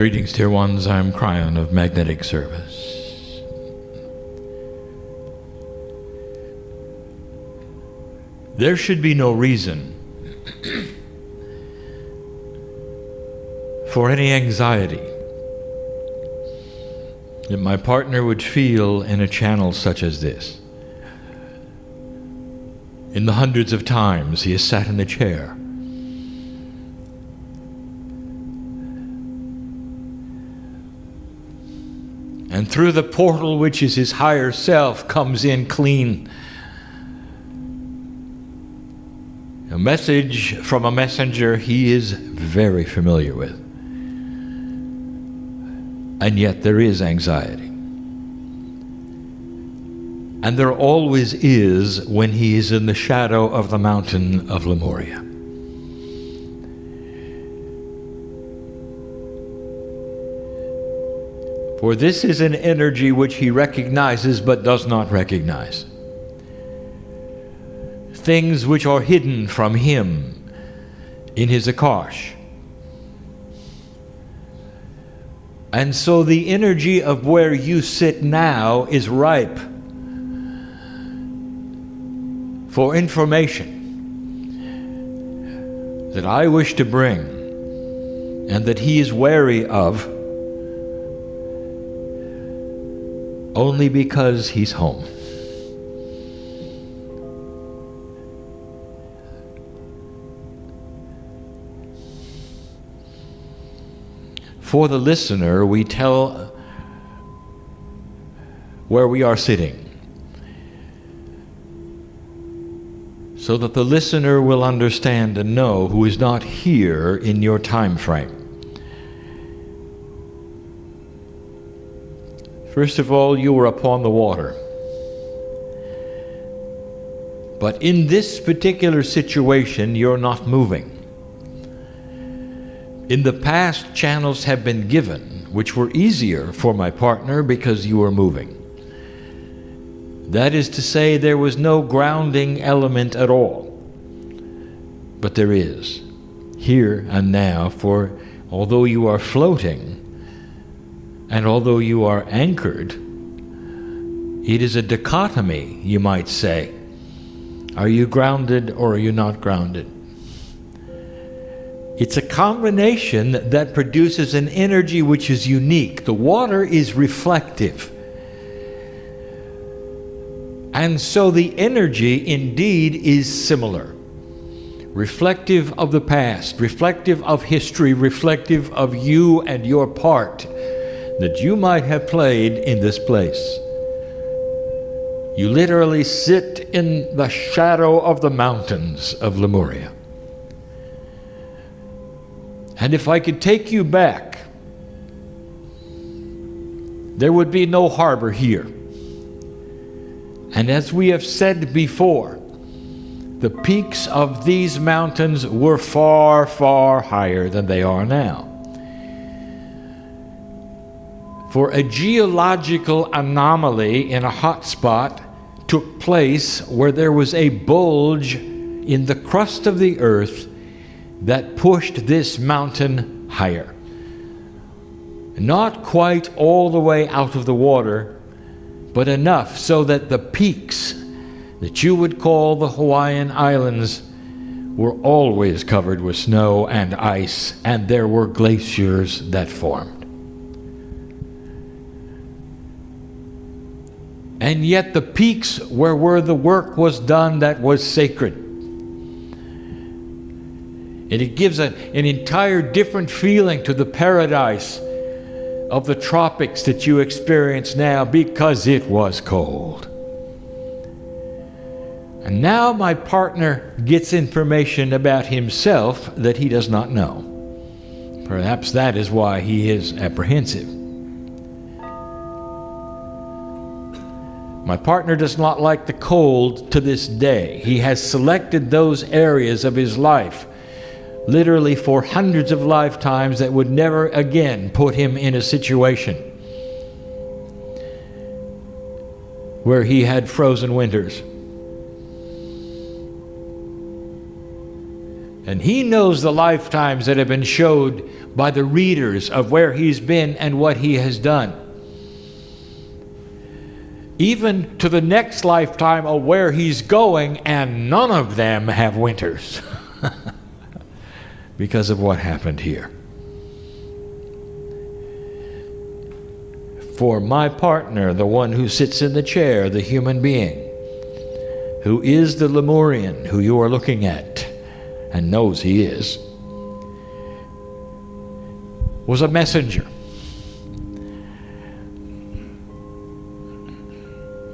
Greetings, dear ones. I'm Kryon of Magnetic Service. There should be no reason for any anxiety that my partner would feel in a channel such as this. In the hundreds of times he has sat in the chair, and through the portal, which is his higher self, comes in clean a message from a messenger he is very familiar with. And yet there is anxiety. And there always is when he is in the shadow of the mountain of Lemuria. For this is an energy which he recognizes but does not recognize. Things which are hidden from him in his Akash. And so the energy of where you sit now is ripe for information that I wish to bring and that he is wary of only because he's home. For the listener, we tell where we are sitting, so that the listener will understand and know who is not here in your time frame. First of all, you were upon the water. But in this particular situation, you're not moving. In the past, channels have been given, which were easier for my partner because you were moving. That is to say, there was no grounding element at all. But there is, here and now, for although you are floating, and although you are anchored, it is a dichotomy, you might say. Are you grounded or are you not grounded? It's a combination that produces an energy which is unique. The water is reflective. And so the energy indeed is similar. Reflective of the past, reflective of history, reflective of you and your part that you might have played in this place. You literally sit in the shadow of the mountains of Lemuria. And if I could take you back, there would be no harbor here. And as we have said before, the peaks of these mountains were far, far higher than they are now. For a geological anomaly in a hot spot took place where there was a bulge in the crust of the earth that pushed this mountain higher. Not quite all the way out of the water, but enough so that the peaks that you would call the Hawaiian Islands were always covered with snow and ice, and there were glaciers that formed. And yet the peaks were where the work was done that was sacred. And it gives an entire different feeling to the paradise of the tropics that you experience now because it was cold. And now my partner gets information about himself that he does not know. Perhaps that is why he is apprehensive. My partner does not like the cold to this day. He has selected those areas of his life, literally for hundreds of lifetimes, that would never again put him in a situation where he had frozen winters. And he knows the lifetimes that have been showed by the readers of where he's been and what he has done. Even to the next lifetime of where he's going, and none of them have winters because of what happened here. For my partner, the one who sits in the chair, the human being, who is the Lemurian who you are looking at and knows he is, was a messenger.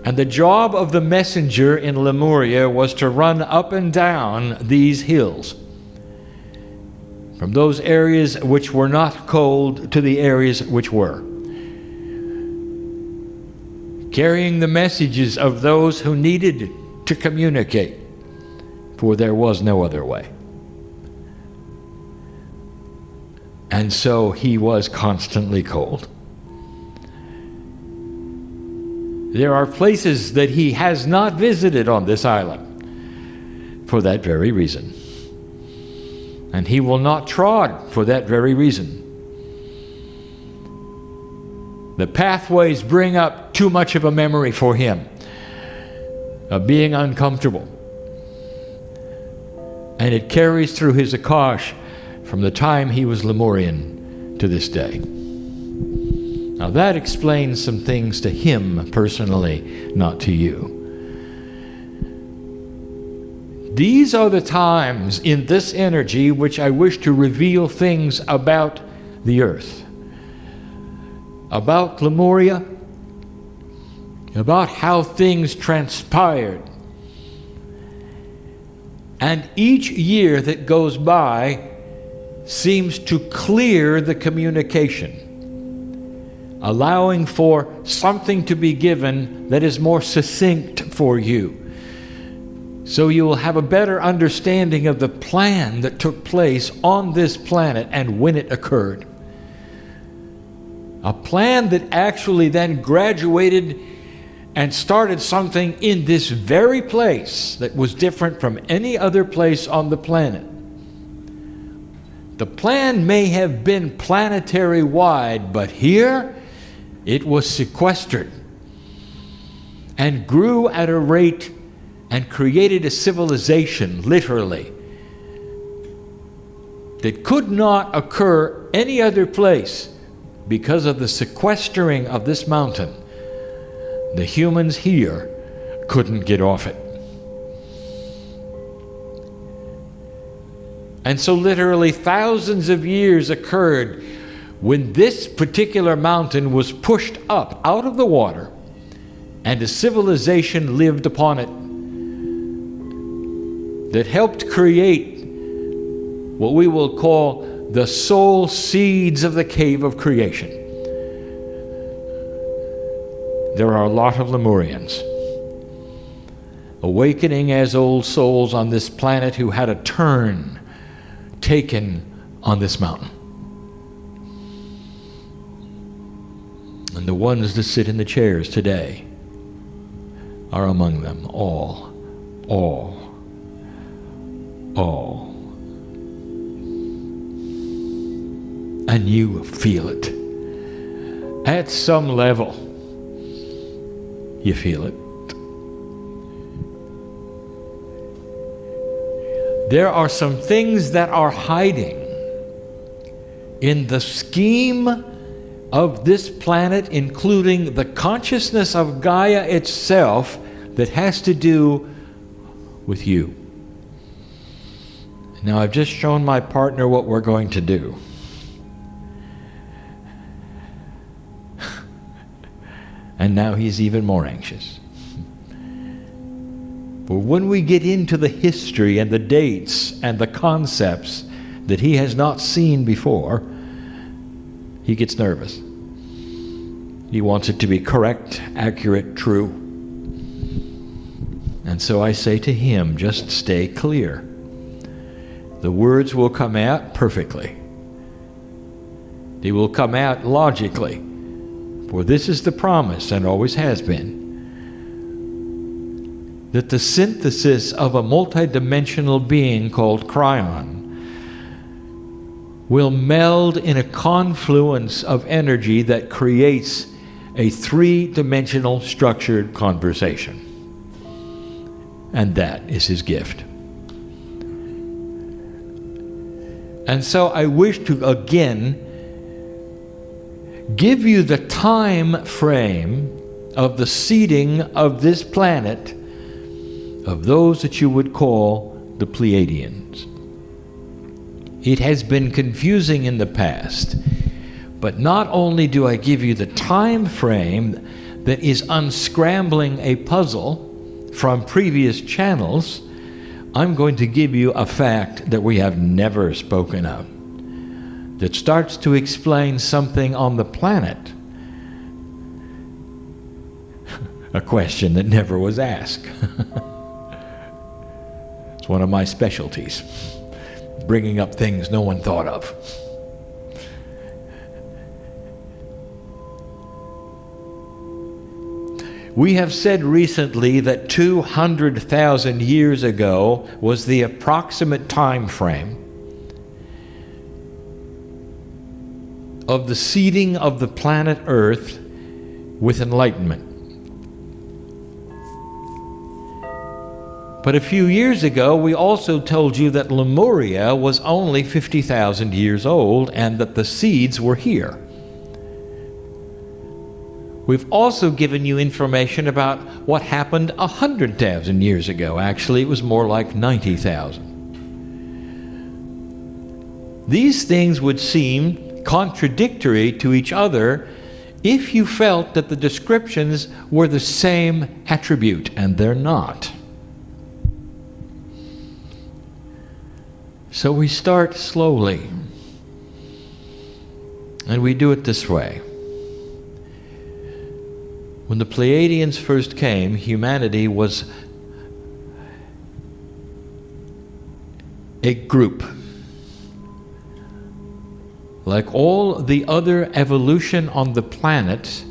And the job of the messenger in Lemuria was to run up and down these hills, from those areas which were not cold to the areas which were, carrying the messages of those who needed to communicate, for there was no other way. And so he was constantly cold. There are places that he has not visited on this island for that very reason. And he will not trod for that very reason. The pathways bring up too much of a memory for him of being uncomfortable. And it carries through his Akash from the time he was Lemurian to this day. Now that explains some things to him personally, not to you. These are the times in this energy which I wish to reveal things about the earth, about Lemuria, about how things transpired. And each year that goes by seems to clear the communication, allowing for something to be given that is more succinct for you, so you will have a better understanding of the plan that took place on this planet and when it occurred. A plan that actually then graduated and started something in this very place that was different from any other place on the planet. The plan may have been planetary wide, but here it was sequestered and grew at a rate and created a civilization, literally, that could not occur any other place because of the sequestering of this mountain. The humans here couldn't get off it. And so literally thousands of years occurred when this particular mountain was pushed up out of the water and a civilization lived upon it that helped create what we will call the soul seeds of the cave of creation. There are a lot of Lemurians awakening as old souls on this planet who had a turn taken on this mountain. And the ones that sit in the chairs today are among them, all. And you feel it. At some level, you feel it. There are some things that are hiding in the scheme of this planet, including the consciousness of Gaia itself, that has to do with you. Now, I've just shown my partner what we're going to do. And now he's even more anxious. But when we get into the history and the dates and the concepts that he has not seen before, he gets nervous. He wants it to be correct, accurate, true. And so I say to him, just stay clear. The words will come out perfectly. They will come out logically. For this is the promise, and always has been, that the synthesis of a multidimensional being called Kryon will meld in a confluence of energy that creates a three-dimensional structured conversation. And that is his gift. And so I wish to again give you the time frame of the seeding of this planet of those that you would call the Pleiadians. It has been confusing in the past, but not only do I give you the time frame that is unscrambling a puzzle from previous channels, I'm going to give you a fact that we have never spoken of, that starts to explain something on the planet, a question that never was asked. It's one of my specialties, bringing up things no one thought of. We have said recently that 200,000 years ago was the approximate time frame of the seeding of the planet Earth with enlightenment. But a few years ago, we also told you that Lemuria was only 50,000 years old and that the seeds were here. We've also given you information about what happened 100,000 years ago. Actually, it was more like 90,000. These things would seem contradictory to each other if you felt that the descriptions were the same attribute, and they're not. So we start slowly, and we do it this way. When the Pleiadians first came, humanity was a group. Like all the other evolution on the planet,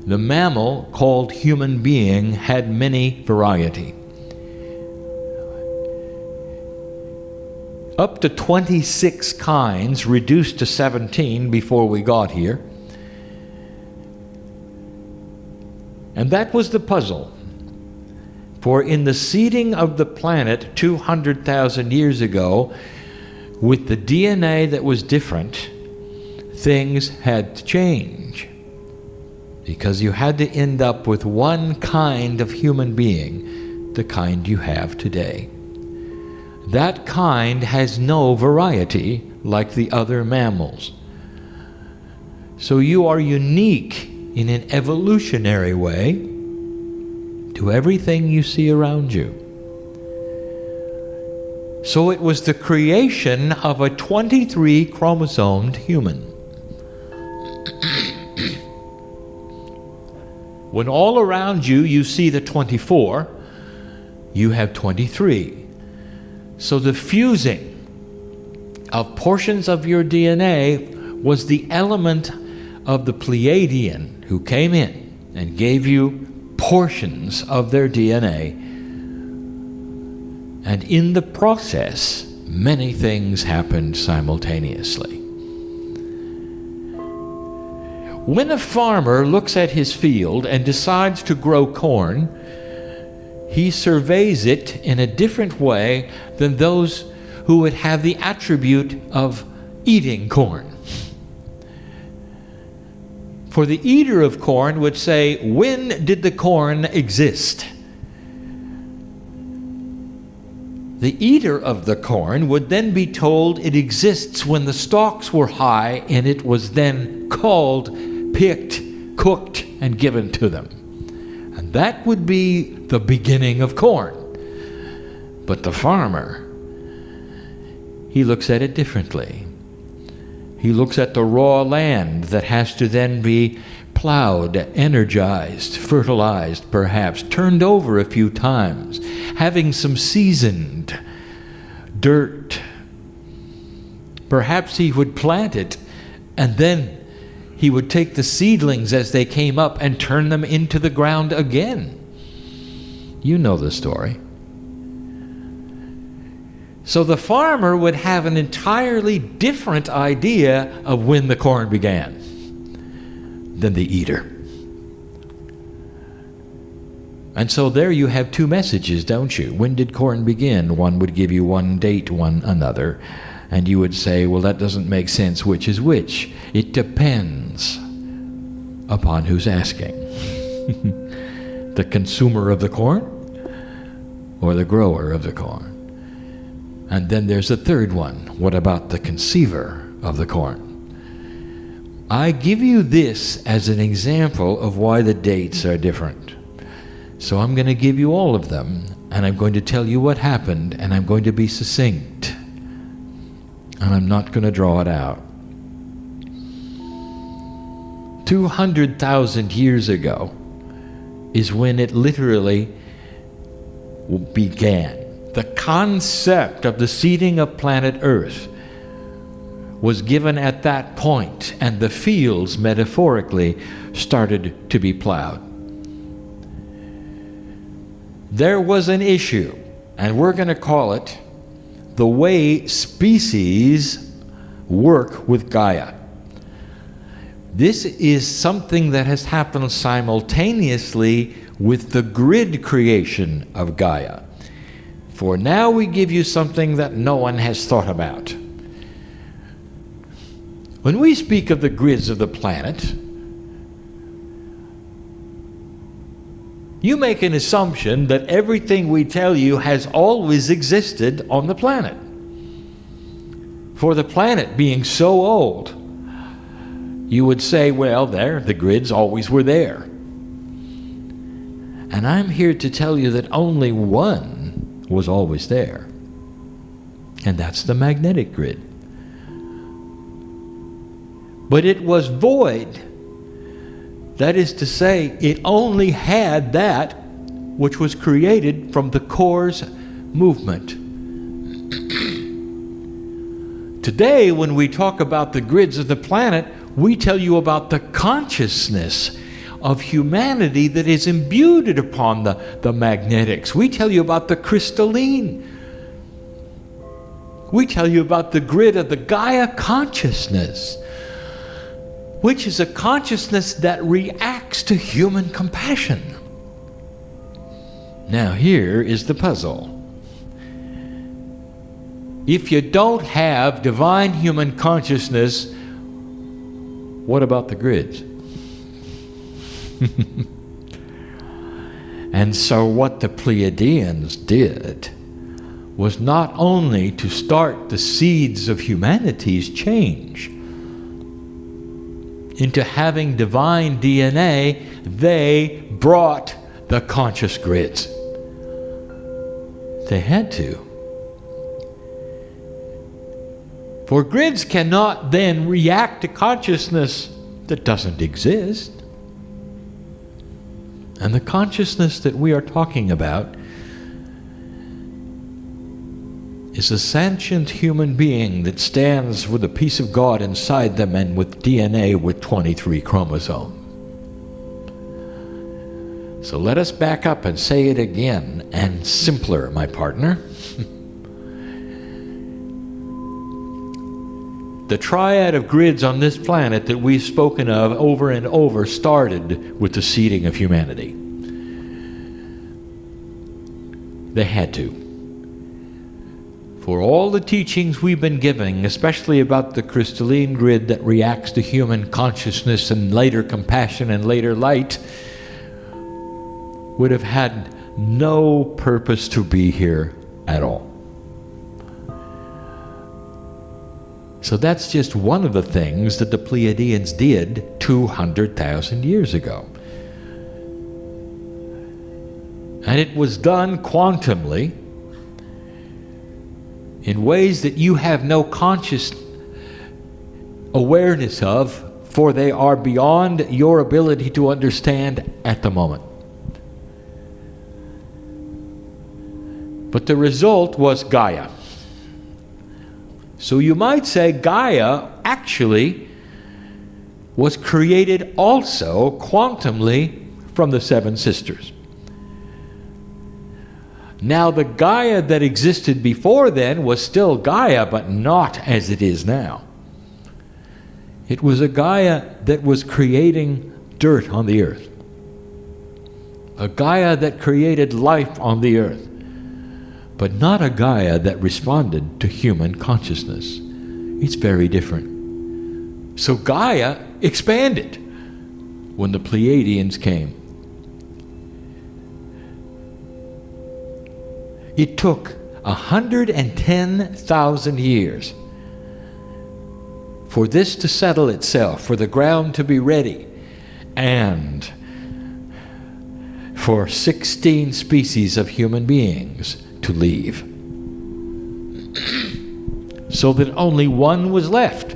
the mammal called human being had many variety. Up to 26 kinds, reduced to 17 before we got here. And that was the puzzle. For in the seeding of the planet 200,000 years ago, with the DNA that was different, things had to change. Because you had to end up with one kind of human being, the kind you have today. That kind has no variety like the other mammals. So you are unique in an evolutionary way to everything you see around you. So it was the creation of a 23 chromosomed human. When all around you you see the 24, you have 23. So the fusing of portions of your DNA was the element of the Pleiadian who came in and gave you portions of their DNA. And in the process, many things happened simultaneously. When a farmer looks at his field and decides to grow corn, he surveys it in a different way than those who would have the attribute of eating corn. For the eater of corn would say, when did the corn exist? The eater of the corn would then be told it exists when the stalks were high, and it was then culled, picked, cooked, and given to them. And that would be the beginning of corn. But the farmer, he looks at it differently. He looks at the raw land that has to then be plowed, energized, fertilized perhaps, turned over a few times, having some seasoned dirt. Perhaps he would plant it, and then he would take the seedlings as they came up and turn them into the ground again. You know the story. So the farmer would have an entirely different idea of when the corn began than the eater. And so there you have two messages, don't you? When did corn begin? One would give you one date, one another. And you would say, well, that doesn't make sense. Which is which? It depends upon who's asking. The consumer of the corn or the grower of the corn? And then there's a third one. What about the conceiver of the corn? I give you this as an example of why the dates are different. So I'm going to give you all of them, and I'm going to tell you what happened, and I'm going to be succinct. And I'm not going to draw it out. 200,000 years ago is when it literally began. The concept of the seeding of planet Earth was given at that point, and the fields, metaphorically, started to be plowed. There was an issue, and we're going to call it the way species work with Gaia. This is something that has happened simultaneously with the grid creation of Gaia. For now we give you something that no one has thought about. When we speak of the grids of the planet, you make an assumption that everything we tell you has always existed on the planet. For the planet being so old, you would say, well, the grids always were there. And I'm here to tell you that only one was always there. And that's the magnetic grid. But it was void. That is to say, it only had that which was created from the core's movement. Today, when we talk about the grids of the planet, we tell you about the consciousness of humanity that is imbued upon the magnetics. We tell you about the crystalline. We tell you about the grid of the Gaia consciousness, which is a consciousness that reacts to human compassion. Now here is the puzzle. If you don't have divine human consciousness, what about the grids? And so what the Pleiadians did was not only to start the seeds of humanity's change into having divine DNA, they brought the conscious grids. They had to. For grids cannot then react to consciousness that doesn't exist. And the consciousness that we are talking about is a sentient human being that stands with a piece of God inside them and with DNA with 23 chromosomes. So let us back up and say it again, and simpler, my partner. The triad of grids on this planet that we've spoken of over and over started with the seeding of humanity. They had to. For all the teachings we've been giving, especially about the crystalline grid that reacts to human consciousness and later compassion and later light, would have had no purpose to be here at all. So that's just one of the things that the Pleiadians did 200,000 years ago. And it was done quantumly in ways that you have no conscious awareness of, for they are beyond your ability to understand at the moment. But the result was Gaia. So you might say Gaia actually was created also quantumly from the seven sisters. Now, the Gaia that existed before then was still Gaia, but not as it is now. It was a Gaia that was creating dirt on the earth. A Gaia that created life on the earth, but not a Gaia that responded to human consciousness. It's very different. So Gaia expanded when the Pleiadians came. It took 110,000 years for this to settle itself, for the ground to be ready, and for 16 species of human beings to leave, so that only one was left.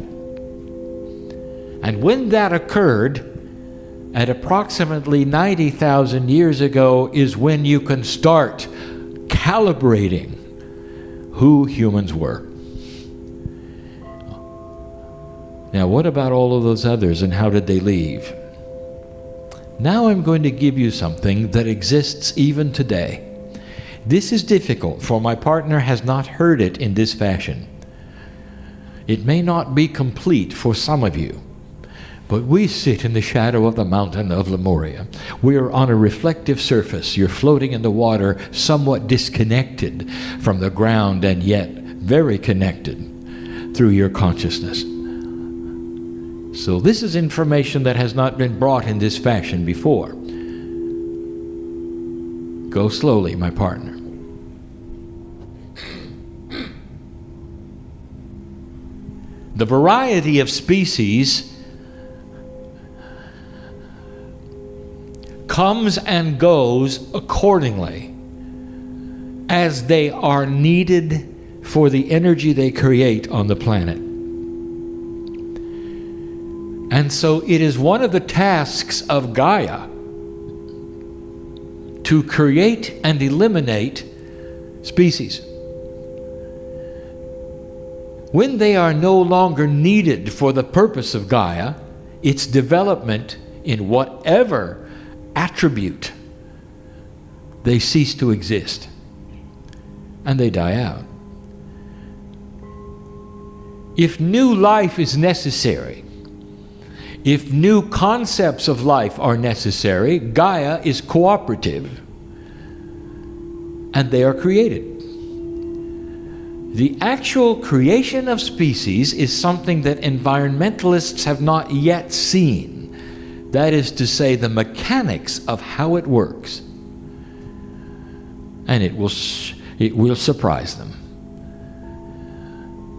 And when that occurred, at approximately 90,000 years ago, is when you can start calibrating who humans were. Now, what about all of those others, and how did they leave? Now I'm going to give you something that exists even today. This is difficult, for my partner has not heard it in this fashion. It may not be complete for some of you, but we sit in the shadow of the mountain of Lemuria. We are on a reflective surface. You're floating in the water, somewhat disconnected from the ground, and yet very connected through your consciousness. So this is information that has not been brought in this fashion before. Go slowly, my partner. The variety of species comes and goes accordingly as they are needed for the energy they create on the planet. And so it is one of the tasks of Gaia to create and eliminate species. When they are no longer needed for the purpose of Gaia, its development in whatever attribute, they cease to exist and they die out. If new life is necessary, if new concepts of life are necessary, Gaia is cooperative and they are created. The actual creation of species is something that environmentalists have not yet seen. That is to say, the mechanics of how it works. And it will surprise them.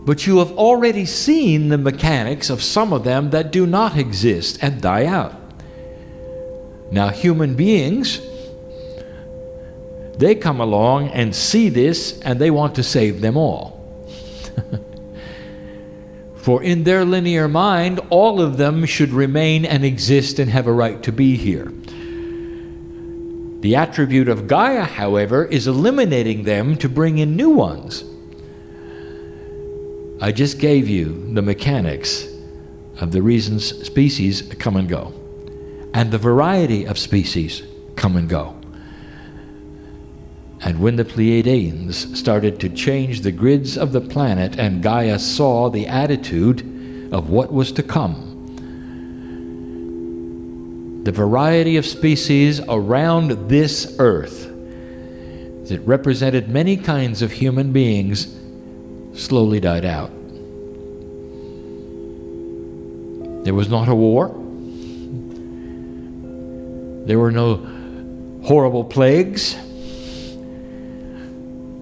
But you have already seen the mechanics of some of them that do not exist and die out. Now, human beings, they come along and see this and they want to save them all. For in their linear mind, all of them should remain and exist and have a right to be here. The attribute of Gaia, however, is eliminating them to bring in new ones. I just gave you the mechanics of the reasons species come and go, and the variety of species come and go. And when the Pleiadians started to change the grids of the planet and Gaia saw the attitude of what was to come, the variety of species around this earth that represented many kinds of human beings slowly died out. There was not a war. There were no horrible plagues.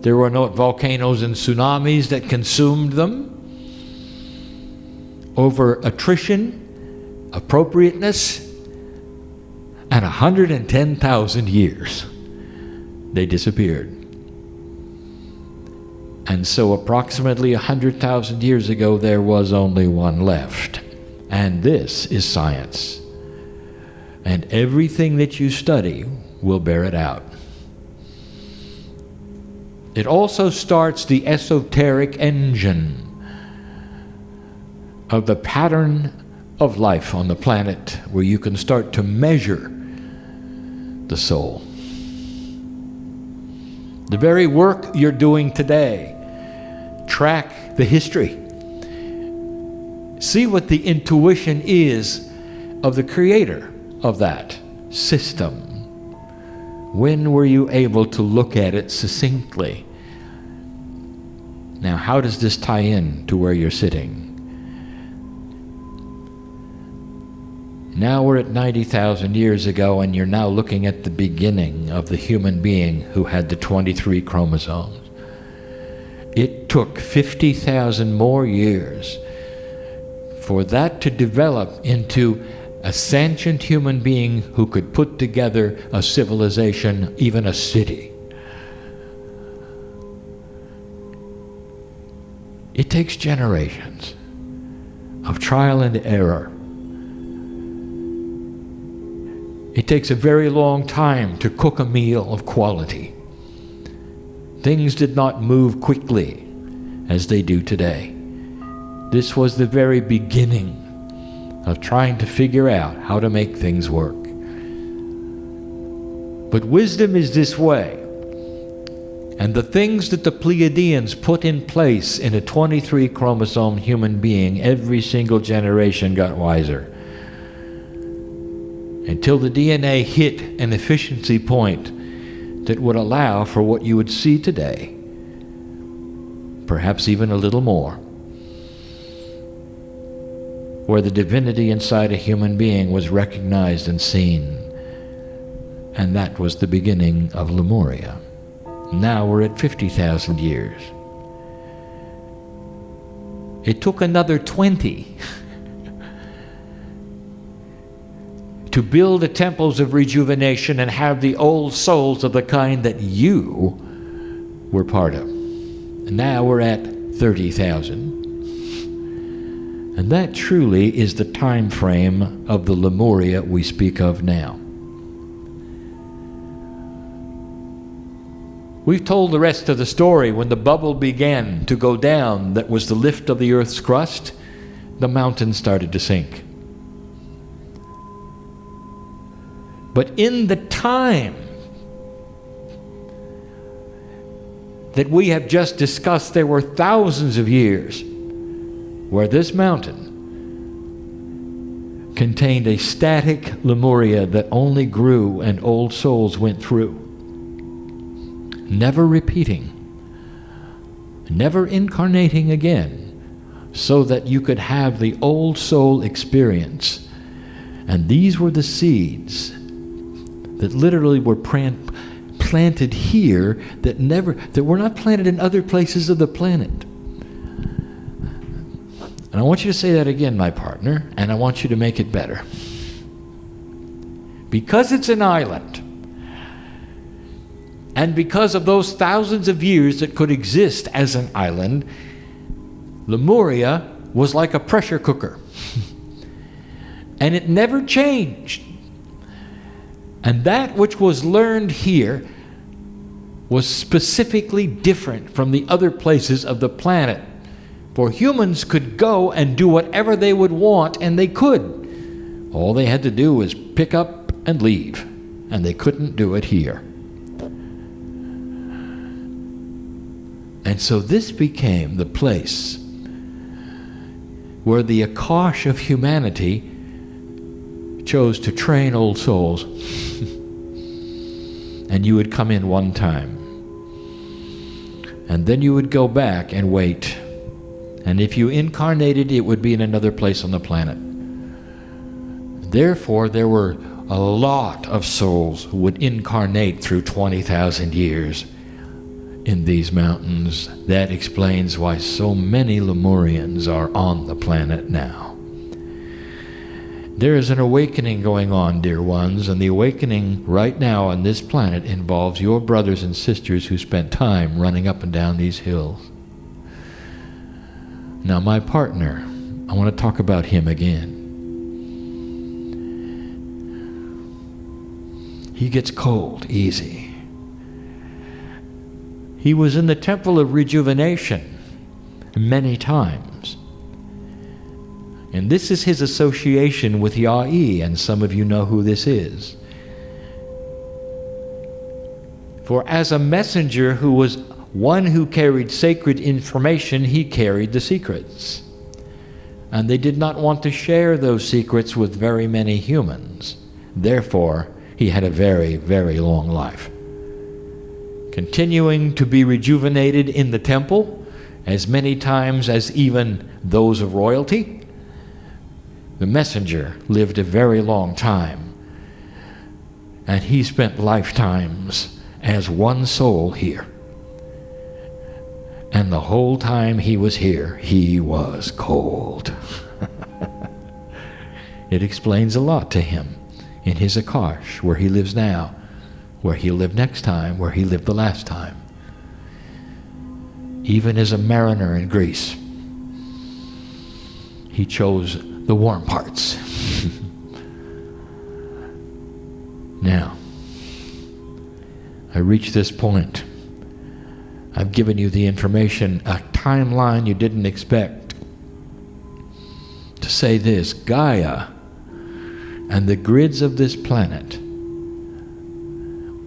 There were no volcanoes and tsunamis that consumed them. Over attrition, appropriateness, and 110,000 years, they disappeared. And so approximately 100,000 years ago, there was only one left. And this is science. And everything that you study will bear it out. It also starts the esoteric engine of the pattern of life on the planet, where you can start to measure the soul. The very work you're doing today. Track the history. See what the intuition is of the creator of that system. When were you able to look at it succinctly? Now, how does this tie in to where you're sitting? Now we're at 90,000 years ago, and you're now looking at the beginning of the human being who had the 23 chromosomes. It took 50,000 more years for that to develop into a sentient human being who could put together a civilization, even a city. It takes generations of trial and error. It takes a very long time to cook a meal of quality. Things did not move quickly as they do today. This was the very beginning of trying to figure out how to make things work. But wisdom is this way. And the things that the Pleiadians put in place in a 23 chromosome human being, every single generation got wiser. Until the DNA hit an efficiency point that would allow for what you would see today. Perhaps even a little more. Where the divinity inside a human being was recognized and seen. And that was the beginning of Lemuria. Now we're at 50,000 years. It took another 20 to build the temples of rejuvenation and have the old souls of the kind that you were part of. And now we're at 30,000. And that truly is the time frame of the Lemuria we speak of now. We've told the rest of the story. When the bubble began to go down, that was the lift of the earth's crust, the mountains started to sink. But in the time that we have just discussed, there were thousands of years where this mountain contained a static Lemuria that only grew and old souls went through. Never repeating, never incarnating again, so that you could have the old soul experience. And these were the seeds that literally were planted here that were not planted in other places of the planet. And I want you to say that again, my partner, and I want you to make it better. Because it's an island, and because of those thousands of years that could exist as an island, Lemuria was like a pressure cooker. And it never changed. And that which was learned here was specifically different from the other places of the planet. For humans could go and do whatever they would want, and they could. All they had to do was pick up and leave. And they couldn't do it here. And so this became the place where the Akash of humanity chose to train old souls. And you would come in one time. And then you would go back and wait. And if you incarnated, it would be in another place on the planet. Therefore, there were a lot of souls who would incarnate through 20,000 years in these mountains. That explains why so many Lemurians are on the planet now. There is an awakening going on, dear ones, and the awakening right now on this planet involves your brothers and sisters who spent time running up and down these hills. Now, my partner, I want to talk about him again. He gets cold easy. He was in the Temple of Rejuvenation many times. And this is his association with Ya'i, and some of you know who this is. For as a messenger who was one who carried sacred information, he carried the secrets. And they did not want to share those secrets with very many humans. Therefore, he had a very, very long life. Continuing to be rejuvenated in the temple as many times as even those of royalty, the messenger lived a very long time. And he spent lifetimes as one soul here. And the whole time he was here, he was cold. It explains a lot to him in his Akash, where he lives now, where he'll live next time, where he lived the last time. Even as a mariner in Greece, he chose the warm parts. Now, I reach this point. I've given you the information, a timeline you didn't expect. To say this, Gaia and the grids of this planet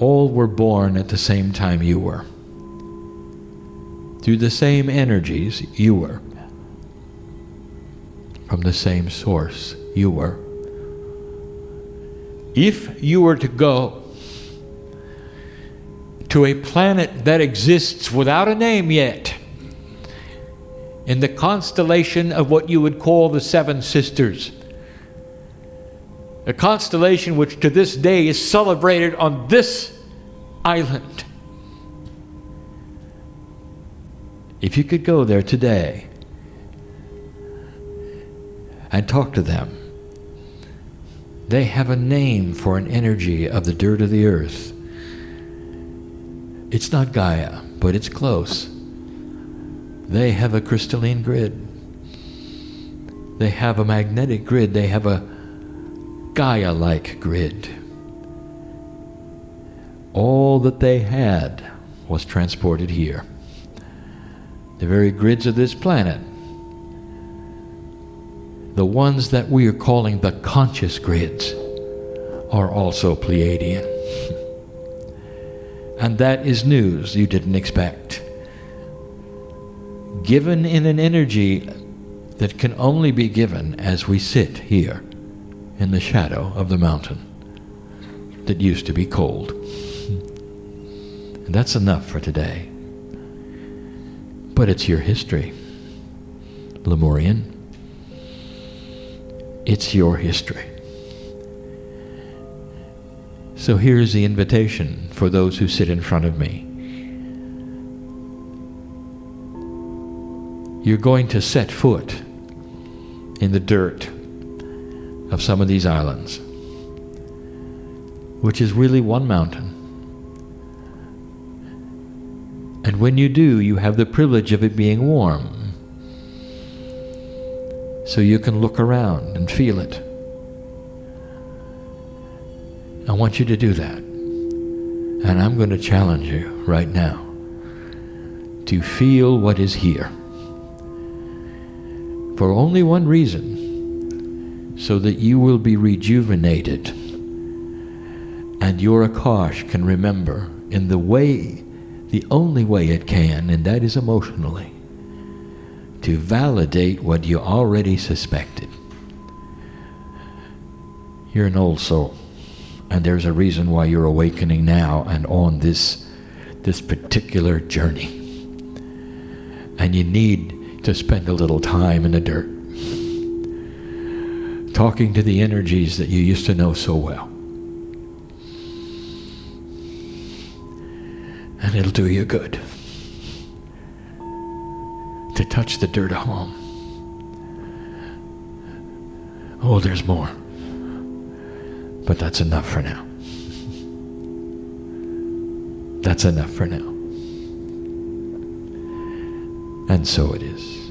all were born at the same time you were. Through the same energies you were. From the same source you were. If you were to go to a planet that exists without a name yet, in the constellation of what you would call the Seven Sisters, a constellation which to this day is celebrated on this island. If you could go there today and talk to them, they have a name for an energy of the dirt of the earth. It's not Gaia, but it's close. They have a crystalline grid. They have a magnetic grid. They have a Gaia-like grid. All that they had was transported here. The very grids of this planet, the ones that we are calling the conscious grids, are also Pleiadian. And that is news you didn't expect. Given in an energy that can only be given as we sit here in the shadow of the mountain that used to be cold. And that's enough for today. But it's your history, Lemurian. It's your history. So here's the invitation for those who sit in front of me. You're going to set foot in the dirt of some of these islands, which is really one mountain. And when you do, you have the privilege of it being warm. So you can look around and feel it. I want you to do that. And I'm going to challenge you right now to feel what is here. For only one reason, so that you will be rejuvenated and your Akash can remember in the way, the only way it can, and that is emotionally, to validate what you already suspected. You're an old soul, and there's a reason why you're awakening now and on this particular journey. And you need to spend a little time in the dirt, talking to the energies that you used to know so well. And it'll do you good to touch the dirt at home. Oh, there's more. But that's enough for now. That's enough for now. And so it is.